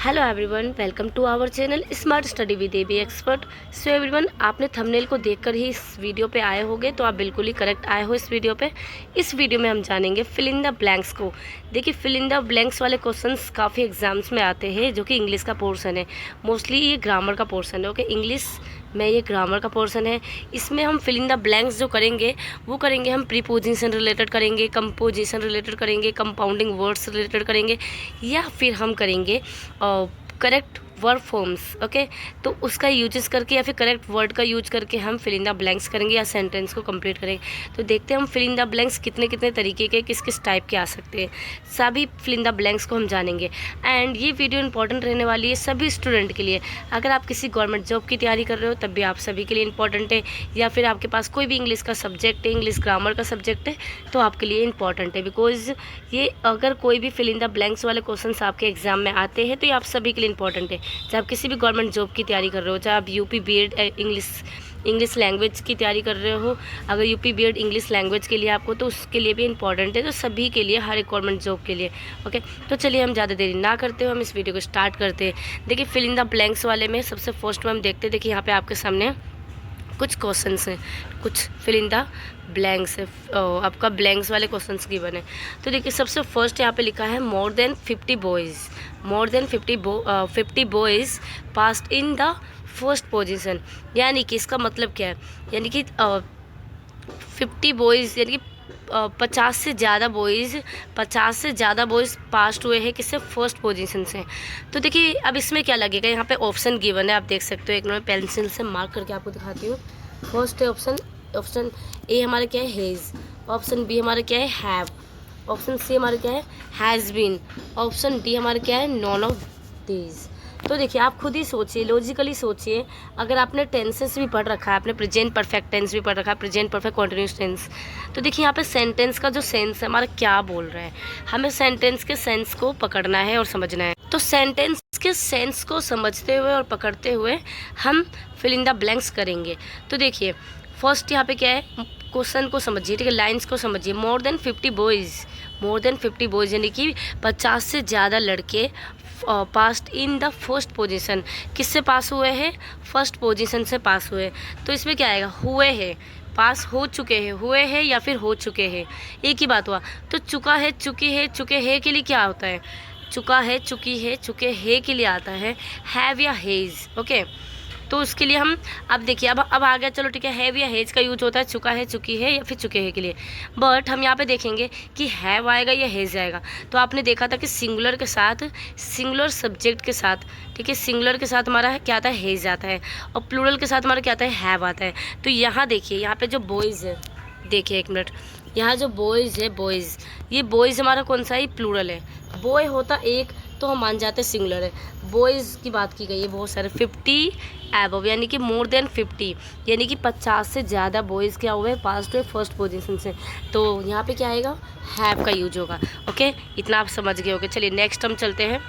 Hello everyone, welcome to our channel smart study with AB expert. So everyone, आपने thumbnail को देखकर ही इस video पे आए होंगे, तो आप बिल्कुल ही करेक्ट आए हो इस वीडियो पे। इस वीडियो में हम जानेंगे फिल इन द ब्लैंक्स को। देखिए, फिल इन द ब्लैंक्स वाले क्वेश्चंस काफ़ी एग्जाम्स में आते हैं, जो कि इंग्लिश का पोर्शन है। मोस्टली ये ग्रामर का पोर्शन है। ओके, इंग्लिश में ये ग्रामर का पोर्शन है। इसमें हम फिल इन द ब्लैंक्स जो करेंगे वो करेंगे हम प्रीपोजिशन रिलेटेड करेंगे, कंपोजिशन रिलेटेड करेंगे, कंपाउंडिंग वर्ड्स रिलेटेड करेंगे, या फिर हम करेंगे करेक्ट वर्ब फॉर्म्स। ओके, तो उसका यूजेस करके या फिर करेक्ट वर्ड का यूज करके हम फिल इन द ब्लैंक्स करेंगे या सेंटेंस को कंप्लीट करेंगे। तो देखते हैं हम फिल इन द ब्लैंक्स कितने कितने तरीके के, किस किस टाइप के आ सकते हैं। सभी फिल इन द ब्लैंक्स को हम जानेंगे। एंड ये वीडियो इंपॉर्टेंट रहने वाली है सभी स्टूडेंट के लिए। अगर आप किसी गवर्नमेंट जॉब की तैयारी कर रहे हो तब भी आप सभी के लिए इंपॉर्टेंट है, या फिर आपके पास कोई भी इंग्लिश का सब्जेक्ट है, इंग्लिश ग्रामर का सब्जेक्ट है, तो आपके लिए इंपॉर्टेंट है। बिकॉज ये अगर कोई भी फिल इन द ब्लैंक्स वाले क्वेश्चन आपके एग्जाम में आते हैं तो ये आप सभी के लिए इंपॉर्टेंट है। चाहे आप किसी भी गवर्नमेंट जॉब की तैयारी कर रहे हो, चाहे आप यूपी बीएड इंग्लिश लैंग्वेज की तैयारी कर रहे हो, अगर यूपी बीएड इंग्लिश लैंग्वेज के लिए आपको, तो उसके लिए भी इंपॉर्टेंट है। तो सभी के लिए, हर एक गवर्नमेंट जॉब के लिए। ओके, तो चलिए हम ज़्यादा देरी ना करते हुए हम इस वीडियो को स्टार्ट करते हैं। देखिए, फिल इन द ब्लैंक्स वाले में सबसे फर्स्ट में हम देखते हैं। देखिए, यहाँ पे आपके सामने कुछ क्वेश्चंस हैं, कुछ फिल इन द ब्लैंक्स है। आपका ब्लैंक्स वाले क्वेश्चंस गिवन है। तो देखिए, सबसे फर्स्ट यहाँ पे लिखा है more than 50 boys, more than 50 boys passed in the first position. यानी कि इसका मतलब क्या है, यानी कि 50 बॉयज़ यानी कि 50 से ज़्यादा बॉयज़ पास्ट हुए हैं किससे, फर्स्ट पोजीशन से। तो देखिए, अब इसमें क्या लगेगा, यहाँ पे ऑप्शन गिवन है, आप देख सकते हो। एक मैं पेंसिल से मार्क करके आपको दिखाती हूँ। फर्स्ट है ऑप्शन ए हमारा क्या है, हेज़। ऑप्शन बी हमारा क्या है, हैव। ऑप्शन सी हमारा क्या है, हैज़ बीन। ऑप्शन डी हमारा क्या है, नॉन ऑफ दीज। तो देखिए, आप खुद ही सोचिए, लॉजिकली सोचिए। अगर आपने टेंसेस भी पढ़ रखा है, आपने प्रेजेंट परफेक्ट टेंस भी पढ़ रखा है, प्रेजेंट परफेक्ट कॉन्टिन्यूस टेंस, तो देखिए यहाँ पे सेंटेंस का जो सेंस है हमारा क्या बोल रहा है, हमें सेंटेंस के सेंस को पकड़ना है और समझना है। तो सेंटेंस के सेंस को समझते हुए और पकड़ते हुए हम फिल इन द ब्लैंक्स करेंगे। तो देखिए, फर्स्ट यहाँ पे क्या है, क्वेश्चन को समझिए, ठीक है, लाइन्स को समझिए। मोर देन 50 बॉयज़ यानी कि 50 से ज़्यादा लड़के past in the first position. किससे पास हुए हैं, फर्स्ट पोजीशन से पास हुए। तो इसमें क्या आएगा, हुए हैं, पास हो चुके हैं, हुए हैं या फिर हो चुके हैं, एक ही बात हुआ। तो चुका है, चुकी है, चुके हैं के लिए क्या होता है, चुका है, चुकी है, चुके हैं के लिए आता है हैव या हेज। ओके, तो उसके लिए हम, अब देखिए, अब आ गया, चलो ठीक है, हैव या हेज का यूज होता है चुका है, चुकी है या फिर चुके हैं के लिए। बट हम यहाँ पे देखेंगे कि हैव आएगा या हेज आएगा। तो आपने देखा था कि सिंगुलर के साथ, सिंगुलर सब्जेक्ट के साथ, ठीक है, सिंगुलर के साथ हमारा क्या आता है, हेज आता है, और प्लूरल के साथ हमारा क्या आता है, हैव आता है। तो यहाँ देखिए, यहाँ पे जो बॉयज़ है, देखिए एक मिनट, यहाँ जो बॉयज़ है, बॉयज़, ये बॉयज़ हमारा कौन सा है, प्लूरल है। बॉय होता एक तो हम मान जाते हैं सिंगुलर है। बॉयज़ की बात की गई है बहुत सारे, 50 एबव यानी कि मोर देन 50, यानी कि 50 से ज़्यादा बॉयज़ क्या हुए, पास्ट हुए फर्स्ट पोजीशन से। तो यहाँ पे क्या आएगा, हैव का यूज होगा। ओके, इतना आप समझ गए होगे। चलिए नेक्स्ट हम चलते हैं।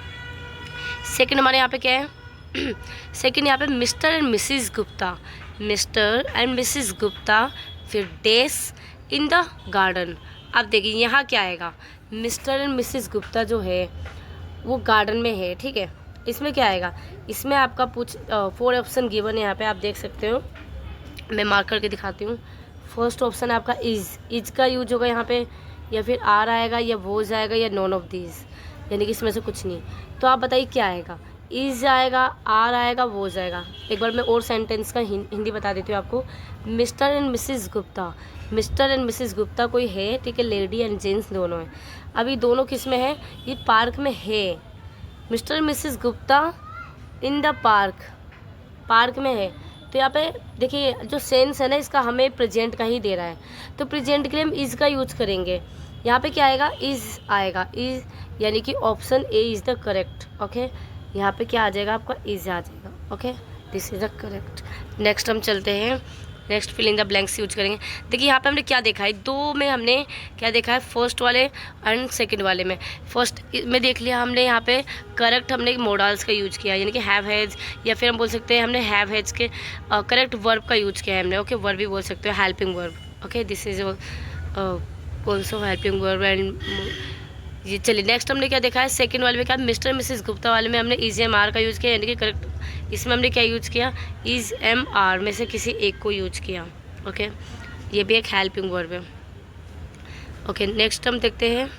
सेकंड हमारे यहाँ पे क्या है, सेकंड यहाँ पे mister and Mrs Gupta, mister and Mrs Gupta, फिर डेस इन द गार्डन। अब देखिए यहाँ क्या आएगा, मिस्टर एंड मिसिज गुप्ता जो है वो गार्डन में है, ठीक है। इसमें क्या आएगा, इसमें आपका 4 ऑप्शन गिवन है, यहाँ पे आप देख सकते हो, मैं मार्क करके दिखाती हूँ। फर्स्ट ऑप्शन है आपका इज का यूज होगा यहाँ पे, या फिर आर आएगा, या वोज आएगा, या नॉन ऑफ दीज, यानी कि इसमें से कुछ नहीं। तो आप बताइए क्या आएगा, इज आएगा, आर आएगा, वोज आएगा। एक बार मैं और सेंटेंस का हिंदी बता देती हूँ आपको। Mister and Mrs Gupta, mister and Mrs Gupta कोई है, ठीक है, लेडी एंड जेंट्स दोनों हैं। अभी दोनों किस में है, ये पार्क में है। Mister Mrs Gupta in the park में है। तो यहाँ पे देखिए, जो सेंस है ना इसका, हमें प्रेजेंट का ही दे रहा है, तो प्रेजेंट के लिए हम इज़ का यूज करेंगे। यहाँ पे क्या आएगा, इज़ आएगा, इज़, यानी कि option A is the correct. Okay, यहाँ पे क्या आ जाएगा, आपका इज़ आ जाएगा। Okay, this is the correct. Next हम चलते हैं, next fill in the blanks use करेंगे। देखिए, यहाँ पे हमने क्या देखा है, दो में हमने क्या देखा है, फर्स्ट वाले एंड सेकंड वाले में। फर्स्ट में देख लिया हमने, यहाँ पे करेक्ट हमने मोडल्स का यूज किया, यानी कि हैव हैज, या फिर हम बोल सकते हैं हमने हैव हैज के करेक्ट वर्ब का यूज किया है हमने। ओके, वर्ब भी बोल सकते हो, helping verb. Okay, this is also helping verb and ये चलिए नेक्स्ट हमने क्या देखा है, सेकंड वाले में क्या, मिस्टर मिसेस गुप्ता वाले में हमने इज एम आर का यूज़ किया, यानी कि करेक्ट। इसमें हमने क्या यूज़ किया, इज एम आर में से किसी एक को यूज किया। ओके, ये भी एक हेल्पिंग वर्ब है। ओके, नेक्स्ट हम देखते हैं,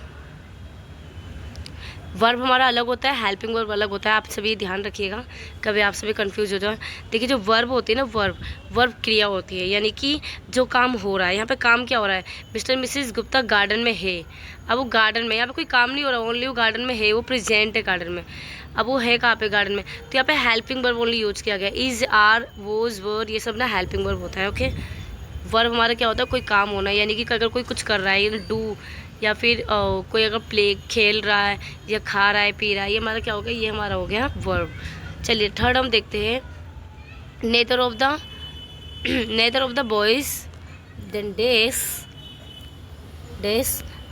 वर्ब हमारा अलग होता है, हेल्पिंग वर्ब अलग होता है। आप सभी ध्यान रखिएगा, कभी आप सभी कंफ्यूज हो जाए। देखिए जो वर्ब होती है ना, वर्ब क्रिया होती है, यानी कि जो काम हो रहा है। यहाँ पे काम क्या हो रहा है, मिस्टर मिसेस गुप्ता गार्डन में है। अब वो गार्डन में, यहाँ पे कोई काम नहीं हो रहा, ओनली वो गार्डन में है, वो प्रेजेंट है गार्डन में। अब वो है कहाँ पे, गार्डन में। तो यहाँ पे हेल्पिंग वर्ब ओनली यूज किया गया, इज, आर, वोज, वर, ये सब ना हेल्पिंग वर्ब होता है। ओके, वर्ब हमारा क्या होता है, कोई काम होना, यानी कि अगर कोई कुछ कर रहा है, डू, या फिर कोई अगर प्ले खेल रहा है या खा रहा है, पी रहा है, ये हमारा क्या हो गया, ये हमारा हो गया वर्ब। चलिए थर्ड हम देखते हैं, neither of the boys then dash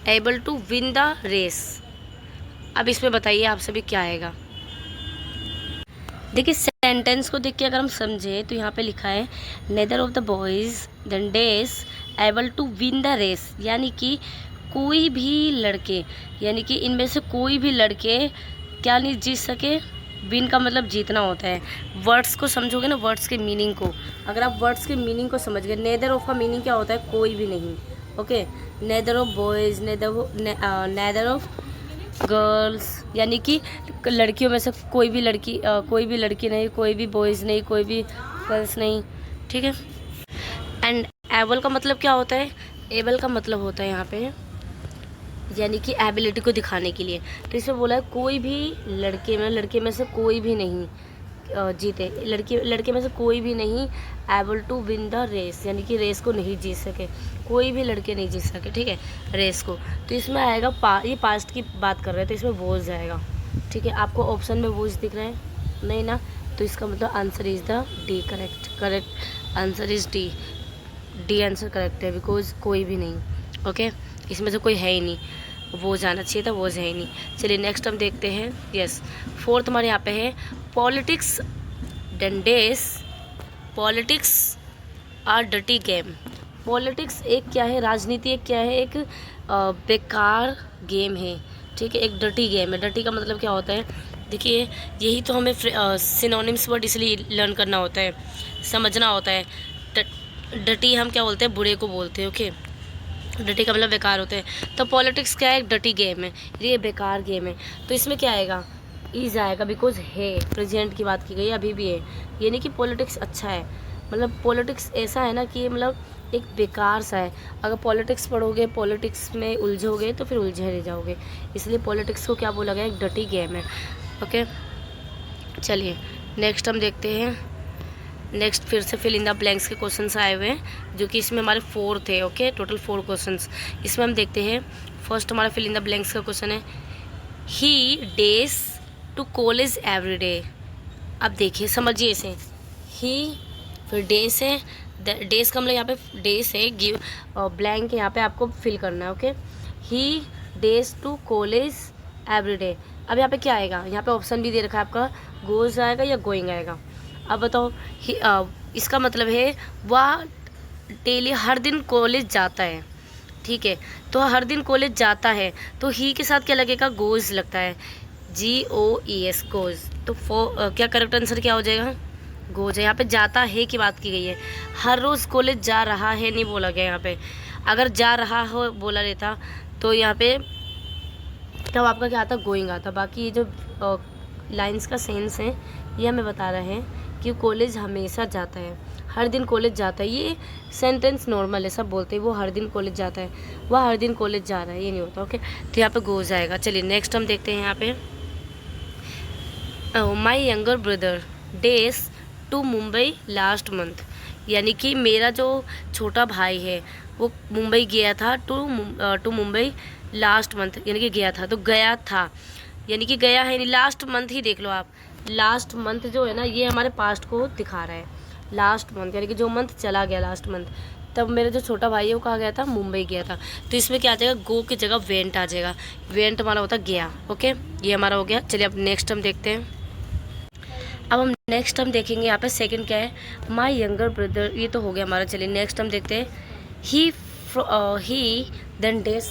able to win the race. अब इसमें बताइए आप सभी क्या आएगा। देखिए सेंटेंस को देख के अगर हम समझे तो यहाँ पे लिखा है neither of the boys then dash able to win the race, यानी कि कोई भी लड़के, यानी कि इनमें से कोई भी लड़के क्या नहीं जीत सके। विन का मतलब जीतना होता है। वर्ड्स को समझोगे ना, वर्ड्स के मीनिंग को, अगर आप वर्ड्स के मीनिंग को समझ गए, नेदर ऑफ का मीनिंग क्या होता है, कोई भी नहीं। Okay, neither of boys, neither of girls, यानी कि लड़कियों में से कोई भी लड़की नहीं, कोई भी बॉयज़ नहीं, कोई भी गर्ल्स नहीं। ठीक है। एंड एबल का मतलब क्या होता है, एबल का मतलब होता है यहाँ पे यानी कि एबिलिटी को दिखाने के लिए। तो इसमें बोला है कोई भी लड़के में से कोई भी नहीं जीते, लड़के में से कोई भी नहीं able to win the race, यानी कि रेस को नहीं जीत सके, कोई भी लड़के नहीं जीत सके। ठीक है, रेस को। तो इसमें आएगा ये पास्ट की बात कर रहे हैं, तो इसमें वोज आएगा। ठीक है, आपको ऑप्शन में वोज दिख रहा है नहीं ना, तो इसका मतलब answer is the D. Correct answer is D answer correct है, बिकॉज कोई भी नहीं। ओके, इसमें से कोई है ही नहीं, वो जाना चाहिए था, वो है ही नहीं। चलिए नेक्स्ट हम देखते हैं। यस, फोर्थ हमारे यहाँ पे है पॉलिटिक्स डेंडेस politics are dirty game. Politics एक क्या है, राजनीति एक क्या है, एक बेकार गेम है। ठीक है, एक डर्टी गेम है। डर्टी का मतलब क्या होता है, देखिए यही तो हमें सिनोनिम्स वर्ड इसलिए लर्न करना होता है, समझना होता है। डर्टी हम क्या बोलते हैं, बुरे को बोलते हैं। ओके, डर्टी का मतलब बेकार होते हैं। तो पॉलिटिक्स क्या है, एक डर्टी गेम है, ये बेकार गेम है। तो इसमें क्या आएगा, ईज आएगा, बिकॉज है, प्रेजेंट की बात की गई, अभी भी है। ये नहीं कि पॉलिटिक्स अच्छा है, मतलब पॉलिटिक्स ऐसा है ना कि मतलब एक बेकार सा है। अगर पॉलिटिक्स पढ़ोगे, पॉलिटिक्स में उलझोगे तो फिर उलझे रह जाओगे। इसलिए पॉलिटिक्स को क्या बोला गया, एक डर्टी गेम है। ओके, चलिए नेक्स्ट हम देखते हैं। नेक्स्ट फिर से फिल इन द ब्लैंक्स के क्वेश्चंस आए हुए हैं, जो कि इसमें हमारे 4 थे। Okay, total 4 questions. इसमें हम देखते हैं, फर्स्ट हमारा फिल इन द ब्लैंक्स का क्वेश्चन है, he dash to college every day. अब देखिए समझिए इसे, ही फिर डेज है, डेज का मतलब यहाँ पे डेज है, गिव ब्लैंक है, यहाँ पे आपको फिल करना है। Okay, he dash to college every day. अब यहाँ पे क्या आएगा, यहाँ पे ऑप्शन भी दे रखा है आपका, गोज आएगा या गोइंग आएगा। अब बताओ, इसका मतलब है वह डेली हर दिन कॉलेज जाता है। ठीक है, तो हर दिन कॉलेज जाता है, तो ही के साथ क्या लगेगा, गोज लगता है, GOES गोज। तो क्या करेक्ट आंसर क्या हो जाएगा, गोज है। यहाँ पे जाता है की बात की गई है, हर रोज़ कॉलेज जा रहा है नहीं बोला गया यहाँ पे। अगर जा रहा हो बोला रहता तो यहाँ पे तब आपका क्या आता, गोइंग आता। बाकी ये जो लाइंस का सेंस है ये हमें बता रहे हैं कि कॉलेज हमेशा जाता है, हर दिन कॉलेज जाता है। ये सेंटेंस नॉर्मल है, सब बोलते हैं वो हर दिन कॉलेज जाता है, वह हर दिन कॉलेज जा रहा है, ये नहीं होता। ओके, तो यहाँ पे गोज आएगा। चलिए नेक्स्ट हम देखते हैं यहाँ पे, my younger brother dash to Mumbai last month. यानी कि मेरा जो छोटा भाई है वो मुंबई गया था, टू मुंबई लास्ट मंथ, यानी कि गया था, तो गया था यानी कि गया है नहीं, लास्ट मंथ ही देख लो आप। लास्ट मंथ जो है ना, ये हमारे पास्ट को दिखा रहा है। लास्ट मंथ यानी कि जो मंथ चला गया, लास्ट मंथ, तब मेरा जो छोटा भाई है वो कहाँ गया था, मुंबई गया था। तो इसमें क्या आ जाएगा, गो की जगह वेंट आ जाएगा। वेंट हमारा होता गया। ओके, ये हमारा हो गया। चलिए अब नेक्स्ट हम देखते हैं। अब हम नेक्स्ट हम देखेंगे यहाँ पे सेकंड क्या है, माई यंगर ब्रदर, ये तो हो गया हमारा। चलिए नेक्स्ट हम देखते हैं, ही देन डेज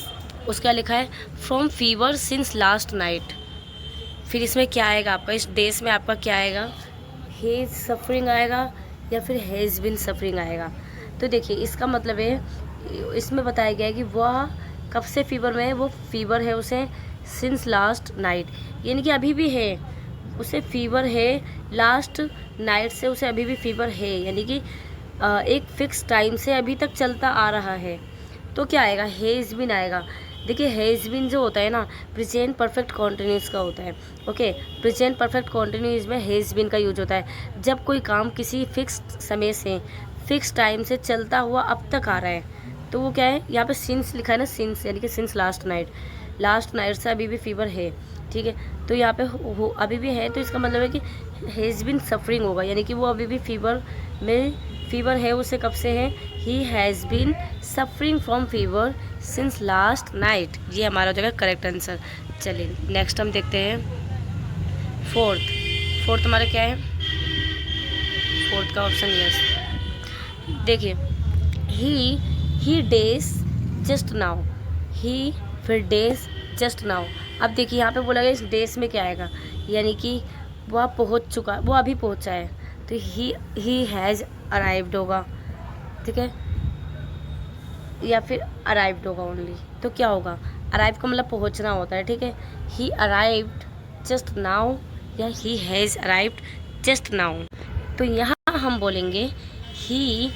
उसका लिखा है from fever since last night. फिर इसमें क्या आएगा आपका, इस डेज में आपका क्या आएगा, हेज सफरिंग आएगा या फिर हैज़ बिन सफरिंग आएगा। तो देखिए इसका मतलब है, इसमें बताया गया है कि वह कब से फीवर में है, वो फीवर है उसे सिंस लास्ट नाइट, यानी कि अभी भी है उसे फीवर है, लास्ट नाइट से उसे अभी भी फीवर है, यानी कि एक फिक्स टाइम से अभी तक चलता आ रहा है। तो क्या आएगा, हेज़ बिन आएगा। देखिए हेज़ बिन जो होता है ना, प्रेजेंट परफेक्ट कॉन्टिन्यूस का होता है। ओके, प्रेजेंट परफेक्ट कॉन्टिन्यूस में हेज़ बिन का यूज होता है जब कोई काम किसी फिक्स समय से, फिक्स टाइम से चलता हुआ अब तक आ रहा है। तो वो क्या है, यहाँ पे सिंस लिखा है ना, सिंस यानी कि since last night, last night से अभी भी फीवर है, ठीक है। तो यहाँ पे हो अभी भी है, तो इसका मतलब है कि हैज़ बिन सफरिंग होगा, यानी कि वो अभी भी फीवर में, फीवर है उसे कब से है, he has been suffering from fever since last night. ये हमारा हो जाएगा करेक्ट आंसर। चलिए नेक्स्ट हम देखते हैं फोर्थ हमारा क्या है, फोर्थ का ऑप्शन यस। देखिए ही डेज जस्ट नाउ, ही फिर डेज जस्ट नाउ। अब देखिए यहाँ पे बोला गया इस डेज में क्या आएगा, यानी कि वह पहुँच चुका, वो अभी पहुँचा है, तो ही हैज़ अराइव्ड होगा, ठीक है, या फिर अराइव्ड होगा ओनली। तो क्या होगा, अराइव का मतलब पहुँचना होता है, ठीक है। ही अराइव्ड जस्ट नाउ या he has arrived just now. तो यहाँ हम बोलेंगे ही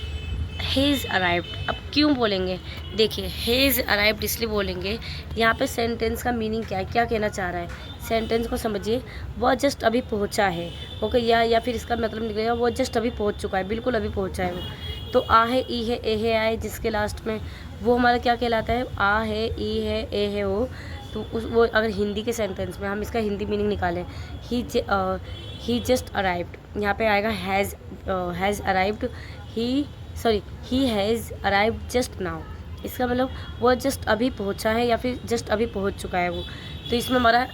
हैज़ अराइव्ड। अब क्यों बोलेंगे, देखिए हैज़ अराइव्ड इसलिए बोलेंगे, यहाँ पे सेंटेंस का मीनिंग क्या है, क्या कहना चाह रहा है, सेंटेंस को समझिए, वह जस्ट अभी पहुँचा है, ओके, या फिर इसका मतलब निकलेगा वो जस्ट अभी पहुँच चुका है, बिल्कुल अभी पहुँचा है वो। तो आ है, ई है, ए है, आए जिसके लास्ट में, वो हमारा क्या कहलाता है, आ है, ई है, ए है वो। तो वो अगर हिंदी के सेंटेंस में हम इसका हिंदी मीनिंग निकालें, ही जस्ट अराइव्ड, यहाँ पे आएगा has arrived, he has arrived just now. इसका मतलब वो जस्ट अभी पहुँचा है या फिर जस्ट अभी पहुँच चुका है वो। तो इसमें हमारा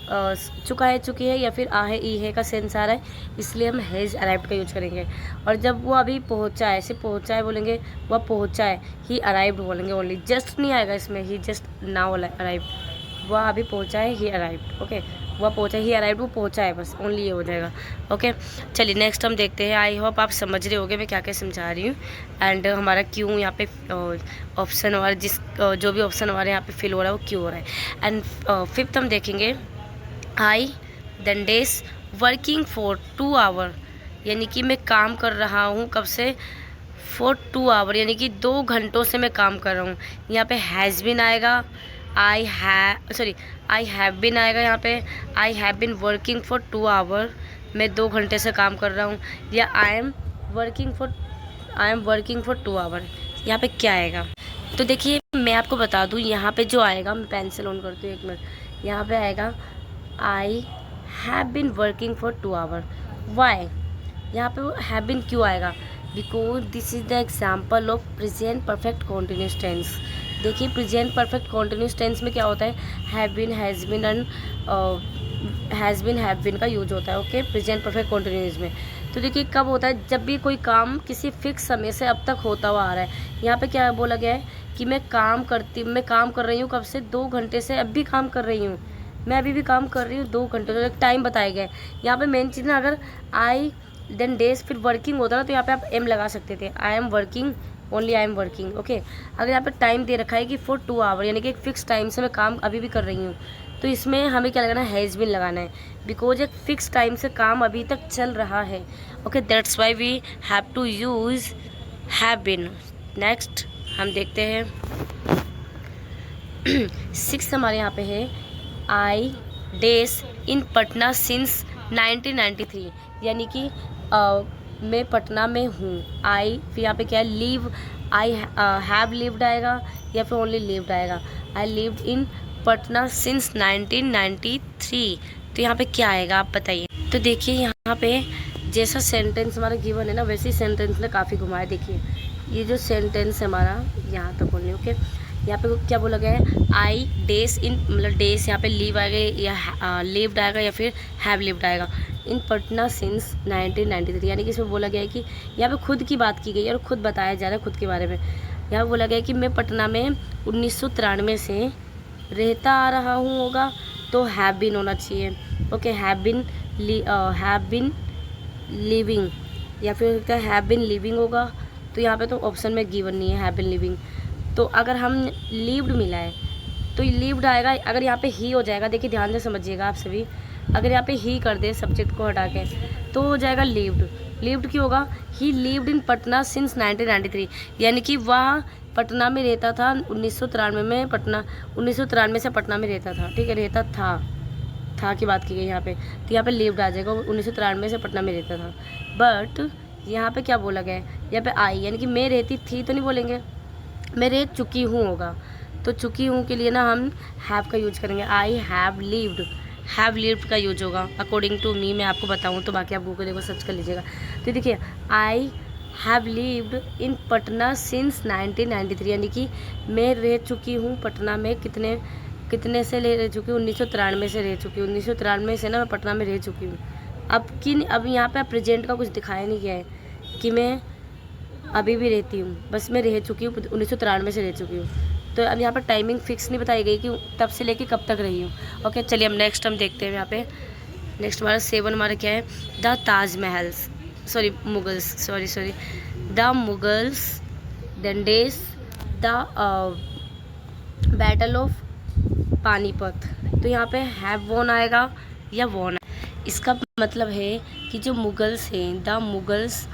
चुका है, चुकी है या फिर आ है, ई है का सेंस आ रहा है, इसलिए हम हैज़ अराइव्ड का यूज करेंगे। और जब वो अभी पहुँचा है, सिर्फ पहुँचा है बोलेंगे, वह पहुँचा है, ही अराइव्ड बोलेंगे ओनली, जस्ट नहीं आएगा इसमें, ही जस्ट नाउ अराइव्ड, वह अभी पहुँचा है, ही अराइव्ड, ओके, वह पहुँचा, ही अराइव्ड वो पहुँचा है, बस ओनली ये हो जाएगा। ओके, चलिए नेक्स्ट हम देखते हैं। आई होप आप समझ रहे होगे मैं क्या क्या समझा रही हूँ। एंड हमारा क्यों यहाँ पे ऑप्शन हमारा जो भी ऑप्शन हमारे यहाँ पे फिल हो रहा है वो क्यों हो रहा है। एंड फिफ्थ हम देखेंगे, I then dash working for 2 hour, यानी कि मैं काम कर रहा हूँ कब से, फॉर 2 आवर, यानी कि 2 घंटों से मैं काम कर रहा हूँ। यहाँ पे हैज़ बिन आएगा, आई हैव बिन आएगा, यहाँ पे I have been working for 2 hour, मैं 2 घंटे से काम कर रहा हूँ, या I am working for 2 hour, यहाँ पे क्या आएगा। तो देखिए मैं आपको बता दूँ, यहाँ पे जो आएगा, मैं पेंसिल ऑन करती हूँ 1 मिनट, यहाँ पे आएगा I have been working for 2 hour. Why, यहाँ पे वो हैव बिन क्यों आएगा, because this is the example of present perfect continuous tense. देखिए प्रेजेंट परफेक्ट कॉन्टिन्यूस टेंस में क्या होता है, have been, has been and have been का यूज होता है, ओके, प्रेजेंट परफेक्ट कॉन्टिन्यूस में। तो देखिए कब होता है, जब भी कोई काम किसी फिक्स समय से अब तक होता हुआ आ रहा है। यहाँ पे क्या बोला गया है कि मैं काम कर रही हूँ कब से, 2 घंटे से, अब भी काम कर रही हूँ, मैं अभी भी काम कर रही हूँ 2 घंटे, तो एक टाइम बताया गया है। यहाँ पे मेन चीज़ ना, अगर आई देन डेज फिर वर्किंग होता ना, तो यहाँ पे आप एम लगा सकते थे, आई am working, only I am working, okay. अगर यहाँ पे टाइम दे रखा है कि फॉर 2 आवर, यानी कि एक फिक्स टाइम से मैं काम अभी भी कर रही हूँ, तो इसमें हमें क्या लगाना है, हैज़ बिन लगाना है, बिकॉज एक फिक्स टाइम से काम अभी तक चल रहा है, okay, that's why we have to use have been. Next हम देखते हैं 6 हमारे यहाँ पे है, I dash in Patna since 1993, यानी कि मैं पटना में हूँ। आई फिर यहाँ पे क्या है, लीव, आई हैव लिव्ड आएगा या फिर ओनली लिव्ड आएगा, I lived in Patna since 1993। तो यहाँ पे क्या आएगा आप बताइए। तो देखिए यहाँ पे जैसा सेंटेंस हमारा गिवन है ना, वैसे ही सेंटेंस ने काफ़ी घुमाया। देखिए ये जो सेंटेंस है हमारा, यहाँ तक बोलने, ओके, यहाँ पे क्या बोला गया है, आई डेज इन, मतलब डेज यहाँ पे लीव आएगा या लिव्ड आएगा या फिर हैव लिव्ड आएगा, इन पटना सिंस 1993, यानी कि इसमें बोला गया है कि यहाँ पे खुद की बात की गई है और खुद बताया जा रहा है खुद के बारे में। यहाँ बोला गया है कि मैं पटना में 1993 से रहता आ रहा हूँ होगा तो हैव बीन होना चाहिए। ओके, हैव बीन लिविंग, या फिर क्या हैव बीन लिविंग होगा। तो यहाँ पे तो ऑप्शन में गिवन नहीं है हैव बीन लिविंग। तो अगर हम लीव्ड मिला है तो लीव्ड आएगा। अगर यहाँ पे ही हो जाएगा, देखिए ध्यान से समझिएगा आप सभी, अगर यहाँ पे ही कर दे सब्जेक्ट को हटा के तो हो जाएगा लीव्ड। लीव्ड क्यों होगा? ही लीव्ड इन पटना सिंस 1993, यानी कि वह पटना में रहता था 1993 में। 1993 से पटना में रहता था, ठीक है, रहता था की बात की गई यहाँ पे, तो यहाँ पे लीव्ड आ जाएगा। 1993 से पटना में रहता था। बट यहाँ पे क्या बोला गया है, यहाँ पे आई, यानी कि मैं रहती थी तो नहीं बोलेंगे, मैं रह चुकी हूँ होगा। तो चुकी हूँ के लिए ना हम हैव का यूज करेंगे। आई हैव लिव्ड का यूज होगा अकॉर्डिंग टू मी। मैं आपको बताऊँ तो बाकी आप गूगल को सर्च कर लीजिएगा। तो देखिए I have lived in Patna since 1993, यानी कि मैं रह चुकी हूँ पटना में कितने से रह चुकी हूँ, 1993 से रह चुकी हूँ। 1993 से ना मैं पटना में रह चुकी हूँ। अब यहाँ पे प्रेजेंट का कुछ दिखाया नहीं गया है कि मैं अभी भी रहती हूँ, बस मैं रह चुकी हूँ 1993 से रह चुकी हूँ। तो अब यहाँ पर टाइमिंग फिक्स नहीं बताई गई कि तब से लेके कब तक रही हूँ। ओके, चलिए हम नेक्स्ट हम देखते हैं। यहाँ पे नेक्स्ट हमारा 7 हमारा क्या है, the Taj Mahals, the Mughals then days the battle of Panipat. तो यहाँ पे हैव वॉन आएगा या वॉन। इसका मतलब है कि जो मुगल्स हैं, the Mughals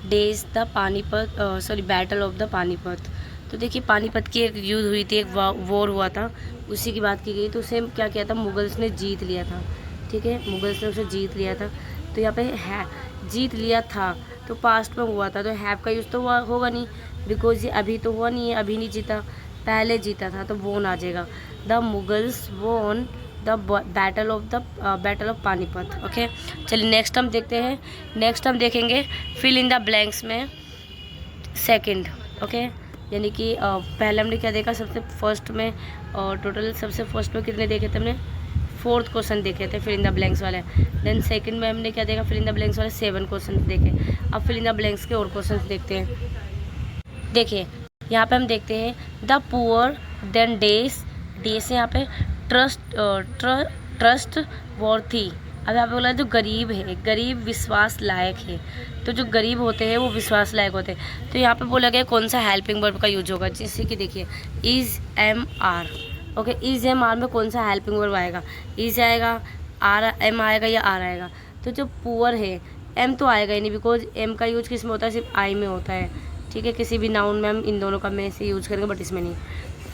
days the Panipat battle of the Panipat. तो देखिए पानीपत की एक युद्ध हुई थी, एक वॉर हुआ था, उसी की बात की गई। तो उसे क्या किया था, मुगल्स ने जीत लिया था, ठीक है, मुगल्स ने उसे जीत लिया था। तो यहाँ पे है जीत लिया था तो पास्ट में हुआ था, तो हैव का यूज़ तो होगा नहीं, बिकॉज ये अभी तो हुआ नहीं है, अभी नहीं जीता, पहले जीता था, तो वोन आ जाएगा। The Mughals won the battle of Panipat. Okay, चलिए नेक्स्ट हम देखते हैं। नेक्स्ट हम देखेंगे फिल इन द ब्लैंक्स में सेकंड। ओके, यानी कि पहले हमने क्या देखा, सबसे फर्स्ट में टोटल सबसे फर्स्ट में कितने देखे थे हमने, 4th क्वेश्चन देखे थे फिल इन द ब्लैंक्स वाले। देन सेकंड में हमने क्या देखा, फिल इन द ब्लैंक्स वाले 7 क्वेश्चन देखे। अब फिल इन द ब्लैंक्स के और क्वेश्चन देखते हैं। देखिए यहाँ पे हम देखते हैं द पुअर देन डेज से यहाँ पे ट्रस्ट वॉर्थी। अब यहाँ पे बोला जो गरीब है, गरीब विश्वास लायक है। तो जो गरीब होते हैं वो विश्वास लायक होते हैं। तो यहाँ पे बोला गया कौन सा हेल्पिंग वर्ब का यूज होगा, जैसे कि देखिए is am are. Okay, is am are में कौन सा हेल्पिंग वर्ब आएगा, इज आएगा, आर एम आएगा या आर आएगा। तो जो पुअर है एम तो आएगा ही नहीं, बिकॉज एम का यूज किस में होता है, सिर्फ आई में होता है, ठीक है, किसी भी नाउन में हम इन दोनों का में से यूज करेंगे, बट इसमें नहीं,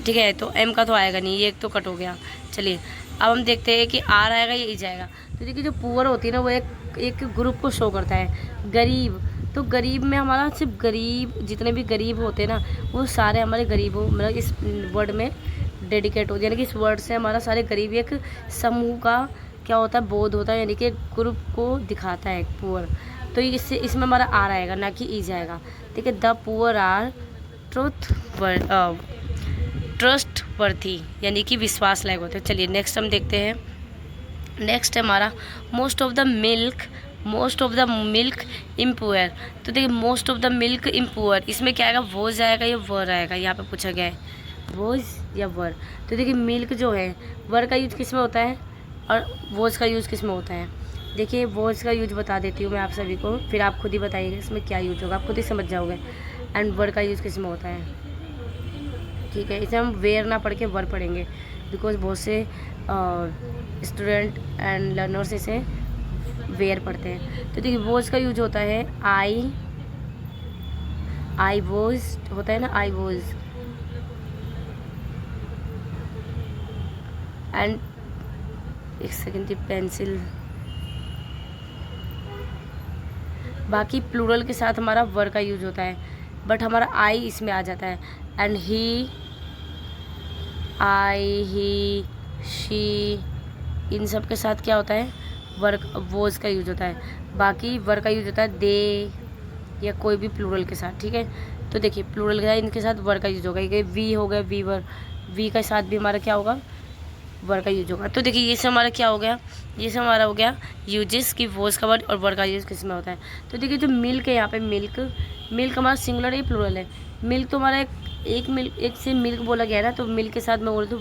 ठीक है। तो एम का तो आएगा नहीं, ये एक तो कट हो गया। चलिए अब हम देखते हैं कि आर आएगा या इज आएगा। तो देखिए जो पुअर होती है ना वो एक ग्रुप को शो करता है। गरीब, तो गरीब में हमारा सिर्फ गरीब, जितने भी गरीब होते हैं ना वो सारे हमारे गरीब हो, मतलब इस वर्ड में डेडिकेट होते हैं, यानी कि इस वर्ड से हमारा सारे गरीब एक समूह का क्या होता है, बोध होता है, यानी कि ग्रुप को दिखाता है पुअर। तो इसमें हमारा आर आएगा ना कि इज आएगा, ठीक है। द पुअर आर ट्रस्टवर्थी, यानी कि विश्वास लायक होते हैं। चलिए नेक्स्ट हम देखते हैं। नेक्स्ट है हमारा मोस्ट ऑफ द मिल्क इम्पुअर। तो देखिए मोस्ट ऑफ द मिल्क इम्पुअर, इसमें क्या आएगा, वोज आएगा या वर आएगा, यहाँ पे पूछा गया है वोज या वर। तो देखिए मिल्क जो है वर का यूज किस में होता है और वोज का यूज किस में होता है। देखिए वोज का यूज बता देती हूँ मैं आप सभी को, फिर आप खुद ही बताइएगा इसमें क्या यूज होगा, आप खुद ही समझ जाओगे। एंड वर का यूज किस में होता है, ठीक है। इसे हम वेयर ना पढ़ के वर पढ़ेंगे, बिकॉज बहुत से स्टूडेंट एंड लर्नर्स इसे वेयर पढ़ते हैं। तो देखिए वोज का यूज होता है आई वोज होता है ना, आई वोज। एंड एक सेकेंड की पेंसिल, बाकी प्लूरल के साथ हमारा वर का यूज होता है, बट हमारा आई इसमें आ जाता है। And he, I, he, she, इन सब के साथ क्या होता है, वर्क वोज का यूज होता है। बाकी वर्क का यूज होता है दे या कोई भी प्लूरल के साथ, ठीक है। तो देखिए प्लूरल के साथ इनके साथ वर्क का यूज होगा, ये वी हो गया, वीवर, वी के साथ भी हमारा क्या होगा, वर्क का यूज होगा। तो देखिए ये सब हमारा क्या हो गया, ये सब हमारा हो गया यूजेस की वोज का वर्ड और वर्क का यूज किस में होता है। तो देखिए जो मिल्क है यहाँ पे, मिल्क हमारा सिंगुलर है प्लूरल है। मिल्क तो हमारा एक से मिल्क बोला गया है ना, तो मिल्क के साथ मैं बोल दूँ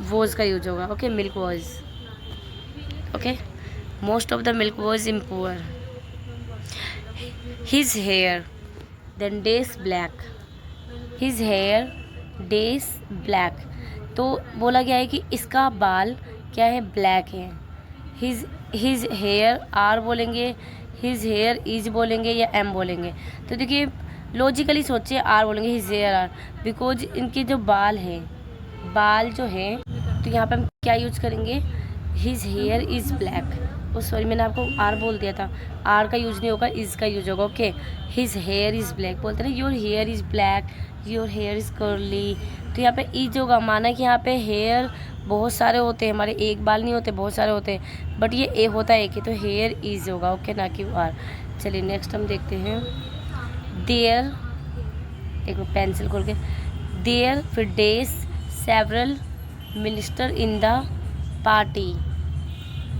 वॉज का यूज होगा। Okay, milk was. Okay, most of the milk was impure. His hair, then dash black. His hair dash black, तो बोला गया है कि इसका बाल क्या है, ब्लैक है। हिज हेयर आर बोलेंगे, हिज हेयर इज बोलेंगे या एम बोलेंगे। तो देखिए लॉजिकली सोचिए, आर बोलेंगे, हिज हेयर आर, बिकॉज इनके जो बाल हैं, बाल जो है, तो यहाँ पे हम क्या यूज करेंगे, his hair is black. Oh sorry, मैंने आपको आर बोल दिया था, आर का यूज नहीं होगा, इज़ का यूज होगा। Okay, his hair is black बोलते हैं ना, your hair is black, your here is curly. तो यहाँ पे इज होगा, माना कि यहाँ पे हेयर बहुत सारे होते हैं, हमारे एक बाल नहीं होते, बहुत सारे होते हैं, बट ये ए होता है एक ही, तो हेयर इज होगा। ओके, ना कि आर। चलिए नेक्स्ट हम देखते हैं। देयर, एक पेंसिल खोल के, देयर फिर days several minister in the party.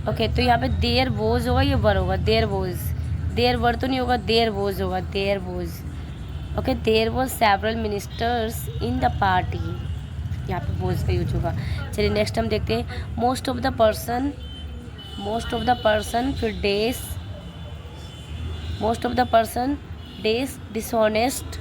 Okay, तो यहाँ पे देयर वोज होगा, ये वर होगा, देयर वोज, देयर वर तो नहीं होगा, देयर वोज होगा, there was. Okay, there was several ministers in the party, यहाँ पे वोज का यूज होगा। चलिए नेक्स्ट हम देखते हैं। Most of the person, most of the person फिर dash, most of the person dash dishonest.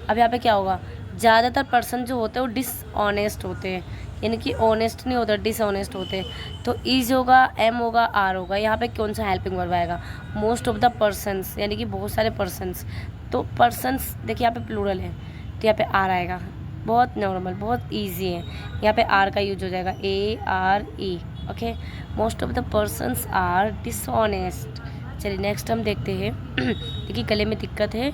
अब यहाँ पे क्या होगा, ज़्यादातर पर्सन जो होते हैं वो डिसऑनेस्ट होते हैं, यानी कि ऑनेस्ट नहीं होता, डिसऑनेस्ट होते हैं। तो इज होगा, एम होगा, आर होगा। यहाँ पे कौन सा हेल्पिंग वर्ब आएगा, मोस्ट ऑफ द पर्सन्स, यानी कि बहुत सारे पर्सन्स। तो पर्सन्स देखिए यहाँ पे प्लूरल है, तो यहाँ पे आर आएगा। बहुत नॉर्मल, बहुत ईजी है, यहाँ पे आर का यूज हो जाएगा, A R E. Okay, most of the persons are dishonest. चलिए नेक्स्ट हम देखते हैं। देखिए गले में दिक्कत है,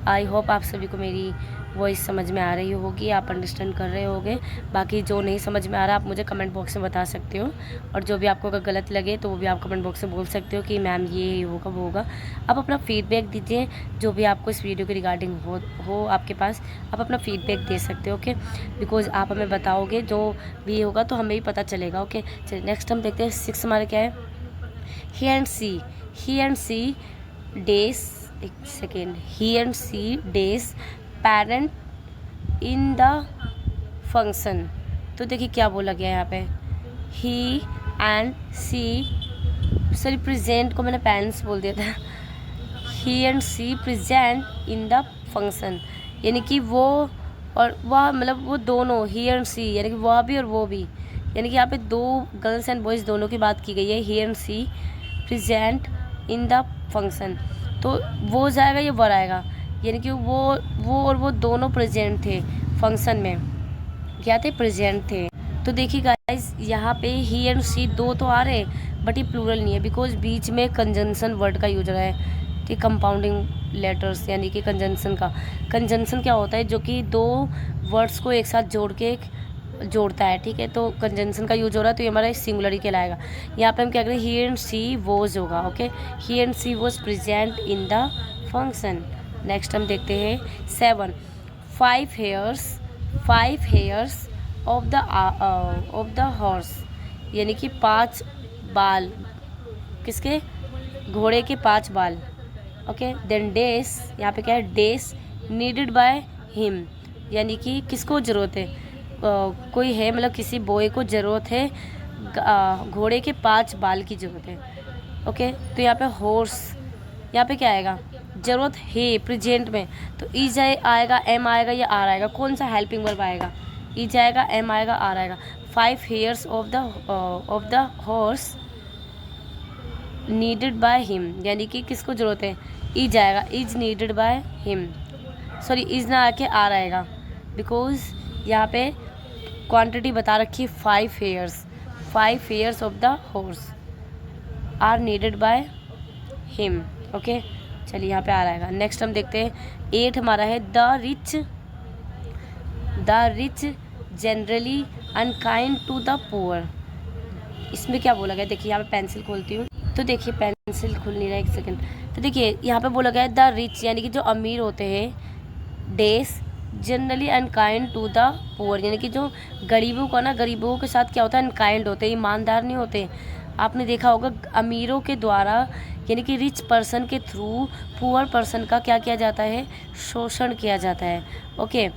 आई होप आप सभी को मेरी वॉइस समझ में आ रही होगी, आप अंडरस्टैंड कर रहे होगे। बाकी जो नहीं समझ में आ रहा आप मुझे कमेंट बॉक्स में बता सकते हो, और जो भी आपको अगर गलत लगे तो वो भी आप कमेंट बॉक्स में बोल सकते हो कि मैम ये होगा वो होगा। आप अपना फीडबैक दीजिए, जो भी आपको इस वीडियो के रिगार्डिंग हो आपके पास, आप अपना फीडबैक दे सकते हो। ओके, बिकॉज आप हमें बताओगे जो भी होगा तो हमें भी पता चलेगा। ओके, चलिए नेक्स्ट हम देखते हैं। 6 हमारे क्या है, he and she, he and she dash, एक second, he and she dash parent in the function. तो देखिए क्या बोला गया है यहाँ पे, he and she, sorry present को मैंने पेरेंट्स बोल दिया था, he and she present in the function, यानी कि वो और वह, मतलब वो दोनों, ही एंड सी यानी कि वह भी और वो भी, यानी कि यहाँ पे दो गर्ल्स एंड बॉयज़ दोनों की बात की गई है। He and she present in the function, तो वो जाएगा, ये वर आएगा, यानी कि वो और वो दोनों प्रेजेंट थे फंक्शन में, क्या थे, प्रेजेंट थे। तो देखिए गाइस यहाँ पे ही एंड सी दो तो आ रहे हैं, बट ये प्लूरल नहीं है, बिकॉज बीच में कंजंक्शन वर्ड का यूज हो रहा है, ठीक, कंपाउंडिंग लेटर्स, यानी कि कंजंक्शन का, कंजंक्शन क्या होता है, जो कि दो वर्ड्स को एक साथ जोड़ के जोड़ता है, ठीक है, तो कंजंक्शन का यूज हो रहा है, तो ये हमारा सिंगुलर ही कहलाएगा। यहाँ पे हम क्या करें, ही एंड सी वॉज होगा। Okay, he and she was present in the function. Next हम देखते हैं 7, 5 हेयर्स ऑफ द हॉर्स, यानी कि 5 बाल, किसके, घोड़े के 5 बाल। ओके, देन डेज, यहाँ पे क्या है, डेज नीडेड बाय हिम, यानी कि किसको ज़रूरत है, कोई है, मतलब किसी बॉय को ज़रूरत है, घोड़े के 5 बाल की ज़रूरत है। ओके, तो यहाँ पे हॉर्स, यहाँ पे क्या आएगा, ज़रूरत है प्रेजेंट में, तो इज आएगा, एम आएगा या आर आएगा, कौन सा हेल्पिंग वर्ब आएगा, इज आएगा, एम आएगा, आर आएगा। 5 hairs of the horse needed by him, यानी कि किसको ज़रूरत है, इज आएगा, is needed by him, sorry is ना आके आर आएगा, बिकॉज यहाँ पे क्वांटिटी बता रखी है 5 hairs, 5 hairs of the horse are needed by him. Okay, चलिए यहाँ पे आ रहेगा। नेक्स्ट हम देखते हैं 8 हमारा है, the rich generally unkind to the poor. इसमें क्या बोला गया, देखिए यहाँ पे पेंसिल खोलती हूँ, तो देखिए पेंसिल खुल नहीं रहा, एक सेकंड। तो देखिए यहाँ पे बोला गया है द रिच, यानी कि जो अमीर होते हैं, dash generally unkind to the poor, यानी कि जो गरीबों का ना, गरीबों के साथ क्या होता है, अनकाइंड होते हैं, ईमानदार नहीं होते। आपने देखा होगा अमीरों के द्वारा, यानी कि रिच पर्सन के थ्रू पुअर पर्सन का क्या किया जाता है, शोषण किया जाता है। ओके,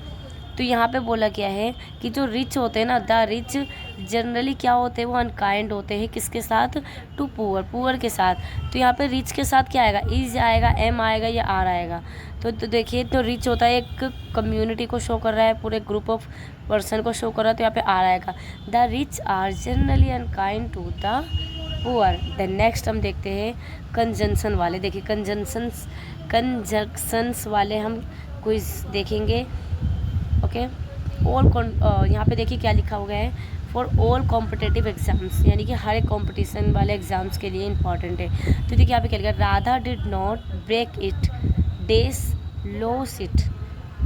तो यहाँ पे बोला गया है कि जो रिच होते हैं ना, द रिच जनरली क्या होते हैं, वो अनकाइंड होते हैं। किसके साथ? टू पुअर, पुअर के साथ। तो यहाँ पे रिच के साथ क्या आएगा? इज आएगा, एम आएगा या आर आएगा। तो देखिए, तो रिच होता है एक कम्युनिटी को शो कर रहा है, पूरे ग्रुप ऑफ पर्सन को शो कर रहा है, तो यहाँ पे आर आएगा। The rich are generally unkind to the poor. Then next हम देखते हैं कंजंक्शन वाले। देखिए कंजंक्शंस वाले हम क्विज देखेंगे। ओके, यहाँ पे देखिए क्या लिखा हुआ है, फॉर ऑल कॉम्पिटिटिव एग्जाम्स, यानी कि हर एक कॉम्पिटिशन वाले एग्जाम्स के लिए इंपॉर्टेंट है। तो देखिए यहाँ पे क्या लिखा है, Radha did not break it, dash lost it.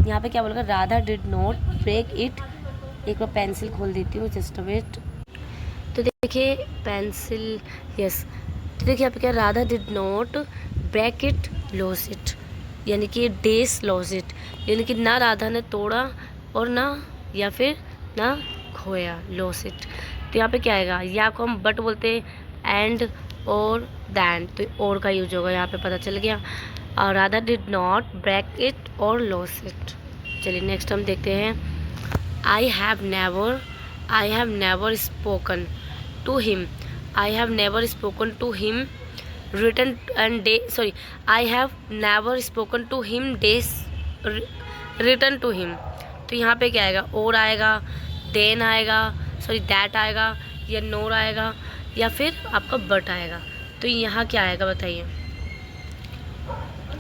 यहाँ पे क्या बोलेगा, Radha did not break it. एक बार पेंसिल खोल देती हूँ, जस्ट वेट। तो देखिए पेंसिल, यस। तो देखिए यहाँ पे क्या, Radha did not break it lost it, यानी कि डेस लॉस इट, यानी कि ना राधा ने तोड़ा और ना, या फिर ना खोया, लॉस इट। तो यहाँ पे क्या आएगा, या को हम बट बोलते हैं, एंड और दैन, तो और का यूज होगा यहाँ पे, पता चल गया। और Radha did not break it और लॉस इट। चलिए नेक्स्ट हम देखते हैं, I have never spoken to him, I have never spoken to him written and day, sorry, I have never spoken to him days written to him। तो यहाँ पे क्या आएगा, और आएगा, देन आएगा, सॉरी दैट आएगा, या नोर आएगा, या फिर आपका बट आएगा। तो यहाँ क्या आएगा बताइए,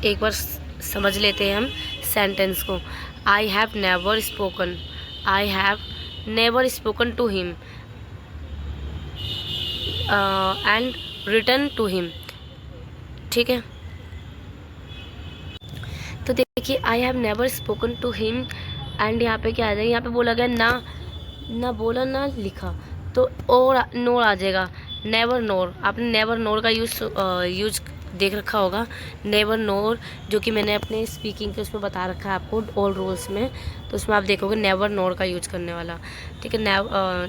एक बार समझ लेते हैं हम सेंटेंस को। I have never spoken to him and written to him, ठीक है। तो देखिए I have never spoken to him and यहाँ पे क्या आ जाएगा, यहाँ पे बोला गया ना बोला ना लिखा, तो और नोर आ जाएगा, नेवर नोर। आपने नेवर नोर का यूज देख रखा होगा, नेवर नोर, जो कि मैंने अपने स्पीकिंग के उसमें बता रखा है आपको, ऑल रूल्स में। तो उसमें आप देखोगे नेवर नोर का यूज करने वाला, ठीक है।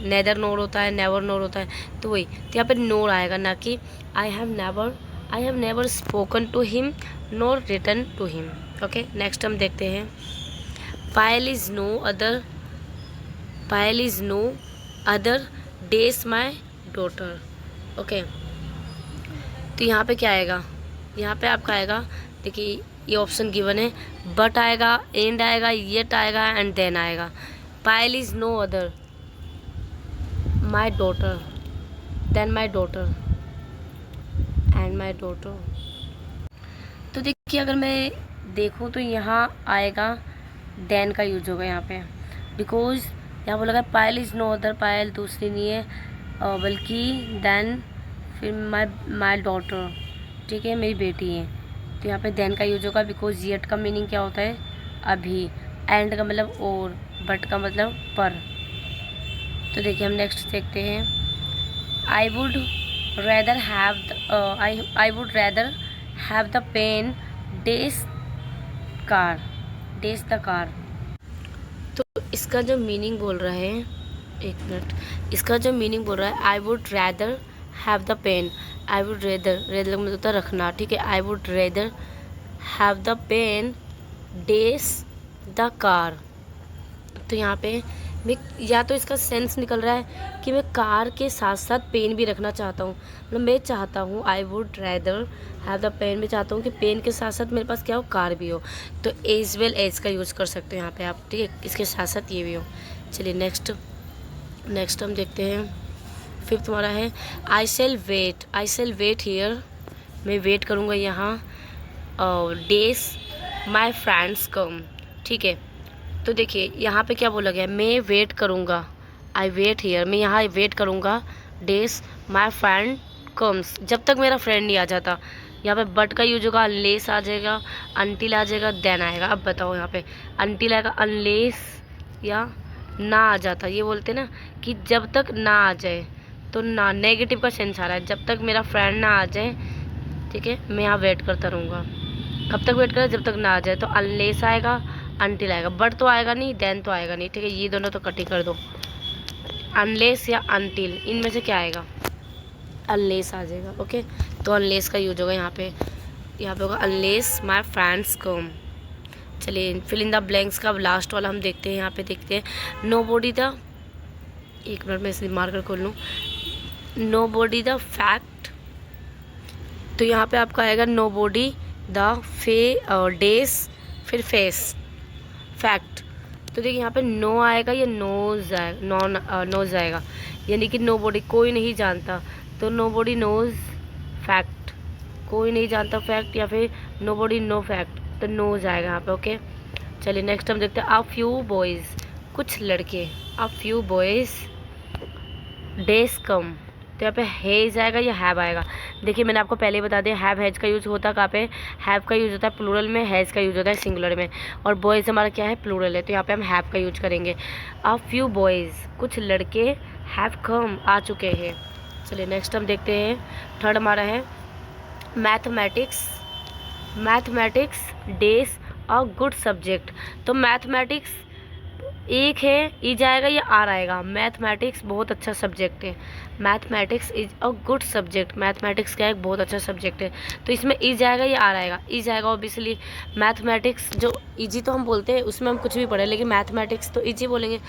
नेदर नोर होता है, नेवर नोर होता है, तो वही। तो यहाँ पे नोर आएगा, ना कि I have never spoken to him nor written to him. Okay, next हम देखते हैं, Payal is no other dash my daughter. Okay, तो यहाँ पे क्या आएगा, यहाँ पे आपका आएगा, देखिए ये ऑप्शन गिवन है, बट आएगा, एंड आएगा, येट आएगा, एंड देन आएगा। Payal is no other my daughter then my daughter and my daughter. तो देखिए अगर मैं देखूँ तो यहाँ आएगा, देन का यूज होगा यहाँ पे, बिकॉज यहाँ बोला गया पायल इज़ नो अदर, पायल दूसरी नहीं है, बल्कि देन फिर माई डॉटर, ठीक है, मेरी बेटी है। तो यहाँ पे देन का यूज होगा, बिकॉज येट का मीनिंग क्या होता है, अभी, एंड का मतलब और, बट का मतलब पर। तो देखिए हम नेक्स्ट देखते हैं, I would rather have the pen days the car. तो इसका जो मीनिंग बोल रहा है, एक मिनट, इसका जो मीनिंग बोल रहा है, I would rather have the pen, I would rather मतलब होता है रखना, ठीक है। I would rather have the pen days the car. तो यहाँ पे मैं, या तो इसका सेंस निकल रहा है कि मैं कार के साथ साथ पेन भी रखना चाहता हूँ, मतलब मैं चाहता हूँ, I would rather have the pen, मैं चाहता हूँ कि पेन के साथ साथ मेरे पास क्या हो, कार भी हो। तो एज वेल एज का यूज़ कर सकते हो यहाँ पे आप, ठीक है, इसके साथ साथ ये भी हो। चलिए नेक्स्ट हम देखते हैं, फिफ्थ हमारा है, आई सेल वेट हियर, मैं वेट करूँगा यहाँ, डेज माई फ्रेंड्स कम, ठीक है। तो देखिए यहाँ पे क्या बोला गया, मैं वेट करूँगा, आई वेट हियर, मैं यहाँ वेट करूँगा, डेज माई फ्रेंड कम्स, जब तक मेरा फ्रेंड नहीं आ जाता। यहाँ पे बट का यूज होगा, अनलेस आ जाएगा, अनटिल आ जाएगा, देन आएगा। अब बताओ यहाँ पे अनटिल आएगा, अनलेस या ना आ जाता, ये बोलते ना कि जब तक ना आ जाए, तो ना नेगेटिव का सेंस आ रहा है, जब तक मेरा फ्रेंड ना आ जाए, ठीक है, मैं यहाँ वेट करता रहूँगा। कब तक वेट करें, जब तक ना आ जाए। तो अनलेस आएगा, अनटिल आएगा, बट तो आएगा नहीं, देन तो आएगा नहीं, ठीक है, ये दोनों तो कट ही कर दो। अनलेस या अनटिल, इनमें से क्या आएगा, अनलेस आ जाएगा। ओके, तो अनलेस का यूज होगा यहाँ पे होगा अनलेस माई फ्रेंड्स कम। चलिए फिल इन द ब्लैंक्स का लास्ट वाला हम देखते हैं, यहाँ पे देखते हैं, नो बॉडी द एक मिनट में इसलिए मार्कर खोल लूँ। नो बॉडी द फैक्ट, तो यहाँ पे आपका आएगा नो बॉडी द डेज, फिर फेस फैक्ट। तो देखिए यहाँ पे नो आएगा या नोज आएगा, नोज आएगा, यानी कि नो बॉडी कोई नहीं जानता, तो नो बॉडी नोज फैक्ट, कोई नहीं जानता फैक्ट, या फिर नो बॉडी नो फैक्ट, तो नोज आएगा यहाँ पे। ओके चलिए नेक्स्ट हम देखते हैं अ फ्यू बॉयज़, कुछ लड़के, अ फ्यू बॉयज़ डेज कम, तो यहाँ पे हैज़ आएगा या हैव आएगा। देखिए मैंने आपको पहले ही बता दिया हैव हैज का यूज़ होता कहाँ पे, हैव का यूज़ होता है प्लूरल में, हैज़ का यूज़ होता है सिंगुलर में, और बॉयज़ हमारा क्या है प्लूरल है, तो यहाँ पे हम हैव का यूज करेंगे। अ फ्यू बॉयज़, कुछ लड़के हैव कम, आ चुके हैं। चलिए नेक्स्ट हम देखते हैं, थर्ड हमारा है mathematics, mathematics days a good subject, तो मैथमेटिक्स एक है, ई जाएगा या आर आएगा, मैथमेटिक्स बहुत अच्छा सब्जेक्ट है, mathematics is a good subject, mathematics क्या एक बहुत अच्छा सब्जेक्ट है, तो इसमें ई जाएगा या आर आएगा, ई जाएगा ऑब्वियसली। मैथमेटिक्स जो इजी तो हम बोलते हैं उसमें हम कुछ भी पढ़े, लेकिन मैथमेटिक्स तो इजी बोलेंगे,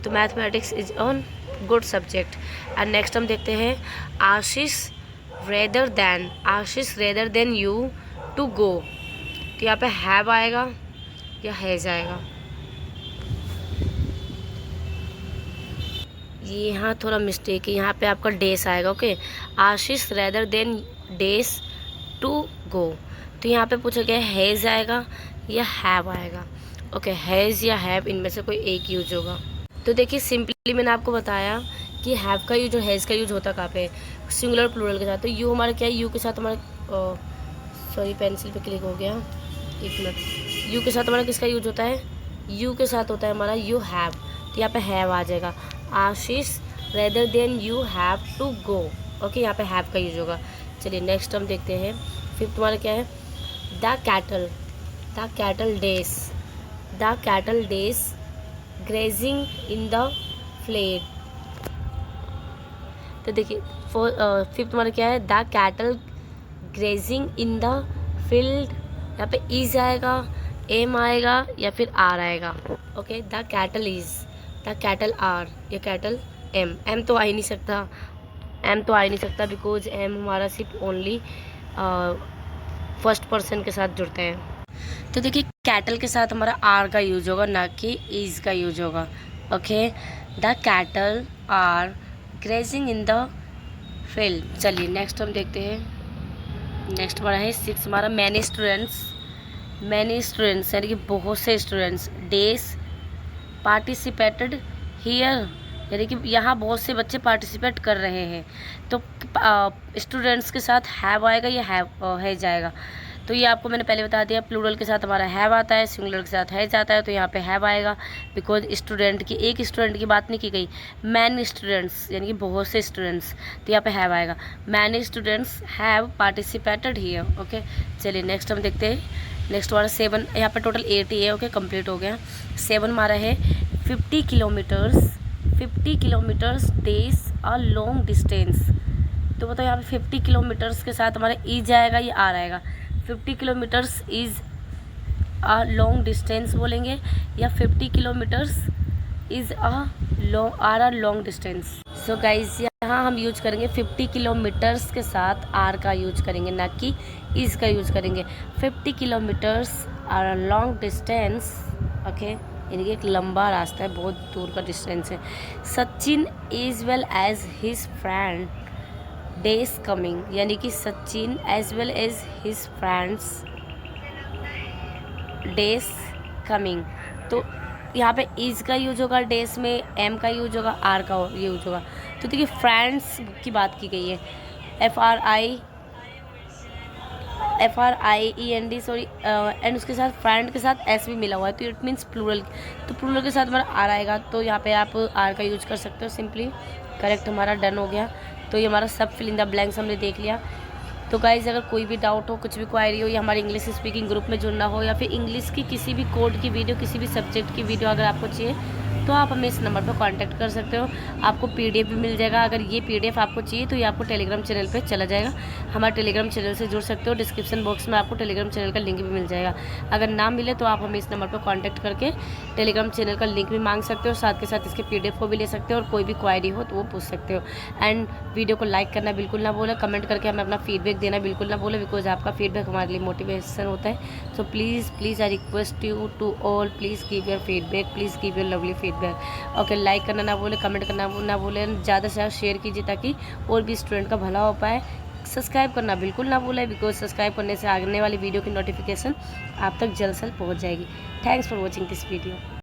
तो mathematics is on good subject. And next हम देखते हैं Ashish rather than, Ashish rather than you to go, तो यहाँ पे हैव आएगा या हैज़ आएगा। ये यहाँ थोड़ा मिस्टेक है, यहाँ पे आपका डेस आएगा। ओके आशीष रेदर देन डेस टू गो, तो यहाँ पे पूछा गया हैज़ आएगा या हैव आएगा। ओके हैज़ या हैव, इनमें से कोई एक यूज होगा। तो देखिए सिंपली मैंने आपको बताया कि हैव का यूज और हैज़ का यूज होता कहाँ पे, सिंगुलर प्लूरल के साथ। तो यू हमारा क्या है, यू के साथ हमारा सॉरी पेंसिल पे क्लिक हो गया, एक मिनट, यू के साथ हमारा किसका यूज होता है, यू के साथ होता है हमारा यू हैव, तो यहाँ पे हैव आ जाएगा। Ashish rather than you have to go, okay यहाँ पे हैव का यूज होगा। चलिए नेक्स्ट हम देखते हैं, फिर तुम्हारा क्या है the cattle days, the cattle days grazing in the fled, तो देखिए फिर तुम्हारा क्या है the cattle grazing in the field, यहाँ पे इज आएगा, एम आएगा या फिर आर आएगा। Okay the cattle is, the cattle are या कैटल एम, एम तो आ ही नहीं सकता, एम तो आ ही नहीं सकता बिकॉज एम हमारा सिर्फ ओनली फर्स्ट पर्सन के साथ जुड़ते हैं। तो देखिए कैटल के साथ हमारा आर का यूज होगा, ना कि इज का यूज होगा। Okay the cattle are grazing in the field. चलिए नेक्स्ट हम देखते हैं, नेक्स्ट हमारा है 6 हमारा मैनी स्टूडेंट्स, मैनी स्टूडेंट्स यानी कि बहुत से स्टूडेंट्स डेज पार्टिसिपेटेड हियर, यानी कि यहाँ बहुत से बच्चे पार्टिसिपेट कर रहे हैं, तो स्टूडेंट्स के साथ हैव आएगा या है जाएगा। तो ये आपको मैंने पहले बता दिया, प्लूरल के साथ हमारा हैव आता है, सिंगुलर के साथ है जाता है, तो यहाँ पे हैव आएगा बिकॉज स्टूडेंट की, एक स्टूडेंट की बात नहीं की गई, मैनी स्टूडेंट्स यानी कि बहुत से स्टूडेंट्स, तो यहाँ पे हैव आएगा। Many students have participated here. Okay चलिए नेक्स्ट हम देखते हैं, नेक्स्ट हमारा 7, यहाँ पे टोटल 8 ही है। ओके कंप्लीट हो गया। 7 हमारा है 50 kilometres days a long distance, तो बताओ यहाँ पे 50 किलोमीटर्स के साथ हमारा ई जाएगा या आर आएगा। 50 kilometres is a long distance बोलेंगे, या 50 kilometres is a long distance. So guys यहाँ हम यूज करेंगे 50 किलोमीटर्स के साथ आर का यूज करेंगे, ना कि इज़ का यूज करेंगे। 50 kilometres are a long distance. Okay यानी कि एक लंबा रास्ता है, बहुत दूर का डिस्टेंस है। Sachin as well as his friend is coming, यानी कि Sachin as well as his friends is coming, तो यहाँ पे इज का यूज होगा, डेज में एम का यूज होगा, आर का यूज होगा। तो देखिए फ्रेंड्स की बात की गई है, FRIEND सॉरी, एंड उसके साथ फ्रेंड के साथ एस भी मिला हुआ है, तो इट मीन्स प्लूरल, तो प्लूरल के साथ हमारा आर आएगा, तो यहाँ पे आप आर का यूज कर सकते हो। सिंपली करेक्ट हमारा डन हो गया। तो ये हमारा सब फिल इन द ब्लैंक्स हमने देख लिया। तो गाइज़ अगर कोई भी डाउट हो, कुछ भी क्वायरी हो, या हमारे इंग्लिश स्पीकिंग ग्रुप में जुड़ना हो, या फिर इंग्लिश की किसी भी कोड की वीडियो, किसी भी सब्जेक्ट की वीडियो अगर आपको चाहिए, तो तो आप हमें इस नंबर पर कांटेक्ट कर सकते हो। आपको PDF भी मिल जाएगा। अगर ये PDF आपको चाहिए तो ये आपको टेलीग्राम चैनल पे चला जाएगा। हमारे टेलीग्राम चैनल से जुड़ सकते हो। डिस्क्रिप्शन बॉक्स में आपको टेलीग्राम चैनल का लिंक भी मिल जाएगा। अगर ना मिले तो आप हमें इस नंबर पर कॉन्टैक्ट करके टेलीग्राम चैनल का लिंक भी मांग सकते हो, साथ के साथ इसके PDF को भी ले सकते हो, और कोई भी क्वायरी हो तो वो पूछ सकते हो। एंड वीडियो को लाइक करना बिल्कुल ना भूलें, कमेंट करके हमें अपना फीडबैक देना बिल्कुल ना भूलें, बिकॉज आपका फीडबैक हमारे लिए मोटिवेशन होता है। So please I request you to all, please give your feedback, please give your lovely feedback. Okay, like करना ना भूलें, कमेंट करना ना भूलें, ज़्यादा से ज़्यादा शेयर कीजिए ताकि और भी स्टूडेंट का भला हो पाए। सब्सक्राइब करना बिल्कुल ना भूलें, बिकॉज सब्सक्राइब करने से आने वाली वीडियो की नोटिफिकेशन आप तक जल्द से जल्द पहुँच जाएगी। Thanks for watching this video.